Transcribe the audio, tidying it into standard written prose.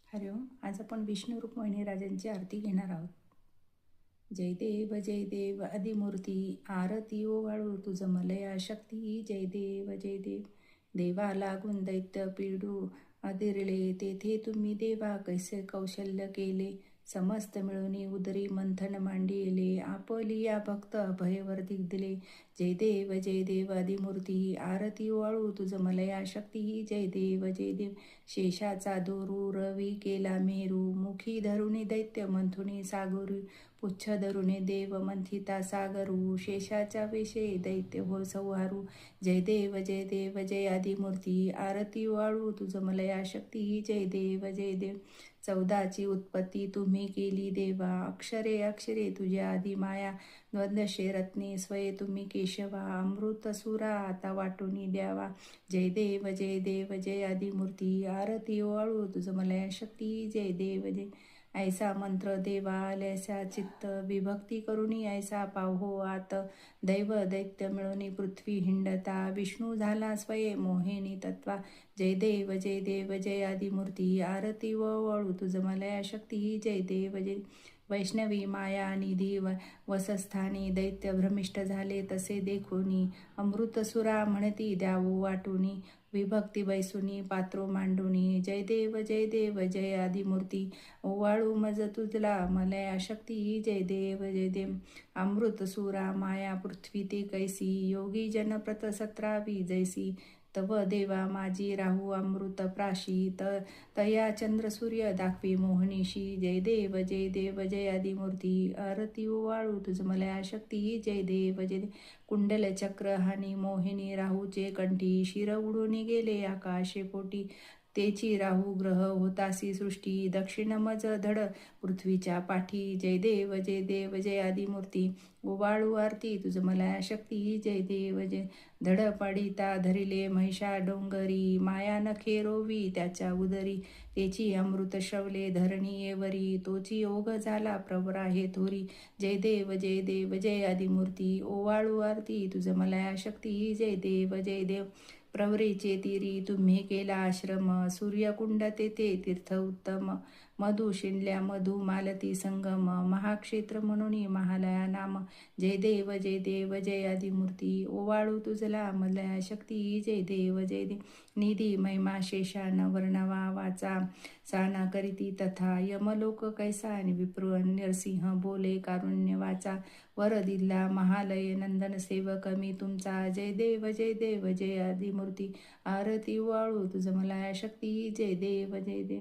हरिओम. आज आपण विष्णू रुक्मिणी राजांची आरती घेणार आहोत. जय देव आदिमूर्ती, आरती ओवाळू तुझ मलया शक्ती. जय देव देवा लागून दैत्य पीडू अदिरले, तेथे तुम्ही देवा कैसे कौशल्य केले. समस्त मिळूनी उदरी मंथन मांडिले, आपलिया भक्त अभयवर दिले. जय देव आदिमूर्ती, आरती ओवाळू तुझ मलया शक्ती. जय देव शेषाचा दोरू रवी केला मेरू, मुखी धरुणी दैत्य मंथुनी सागरू. पुच्छ धरुणे देव मंथिता सागरू, शेषाच्या वेशे दैत्य हो संहारू. जय देव जय आदिमूर्ती, आरती वाळू तुझ मलया शक्ती. जय देव 14ची उत्पत्ती तुम्ही केली देवा, अक्षरे अक्षरे तुझ्या आधी माया. द्वंद्वशे रत्ने स्वये तुम्ही केशवा, अमृत सुरा आता वाटूनी द्यावा. जय देव जय आदिमूर्ती, आरती वाळू तुझ मलया शक्ती. जय देव ऐसा मंत्र देवा आल्यासा चित्त, विभक्ती करुणी ऐसा पाहो आत. दैव दैत्य मिळूनी पृथ्वी हिंडता, विष्णू झाला स्वये मोहिनी तत्वा. जय देव जय आदिमूर्ती, आरती वळू तुझ मलया शक्ती. जय देव वैष्णवी माया निधी वसस्थानी, दैत्य भ्रमिष्ट झाले तसे देखोनी. अमृतसुरा म्हणती द्यावो वाटुनी, विभक्ती बैसुनी पात्रो मांडुनी. जय देव जय आदिमूर्ती, ओवाळू मज तुझला मलया शक्ती. जय देव अमृतसुरा माया पृथ्वी ते कैसी, योगी जन प्रत 17वी जैसी. तव देवा माझी राहू अमृत प्राशी, तया चंद्र सूर्य दाखवी मोहनीशी. जय देव जय आदिमूर्ती, आरती ओवाळू तुझ मलया शक्ती. जय देव कुंडल चक्र हानी मोहिनी राहूचे कंठी, शिर उडून गेले आकाशे पोटी. तेची राहू ग्रह होतासी सृष्टी, दक्षिण मज धड पृथ्वीच्या पाठी. जय देव जय आदिमूर्ती, ओवाळू आरती तुझ मलया शक्ती. जय देव धड पडिता धरिले महिषा डोंगरी, माया नखे रोवी त्याच्या उदरी. तेची अमृत श्रवले धरणी येवरी, तोची ओघ झाला प्रवरा हे थोरी. जय देव जय आदिमूर्ती, ओवाळू आरती तुझ मलया शक्ती. जय देव प्रवरेचे तीरी तुम्ही केला आश्रम, सूर्यकुंड तेथे तीर्थ उत्तम. मधु शिंडल्या मधु मालती संगम, महाक्षेत्र म्हणून महालया नाम. जय देव जय आदिमूर्ती, ओवाळू तुझला मलया शक्ती. जय देव निधी महिमा शेषान वर्णवा वाचा, साना करीती तथा यमलोक कैसा. विप्र नरसिंह बोले कारुण्य वाचा, वर दिला महालय नंदन सेवक मी तुमचा. जय देव जय आदिमूर्ती, आरती वाळू तुझ मलया शक्ती. जय देव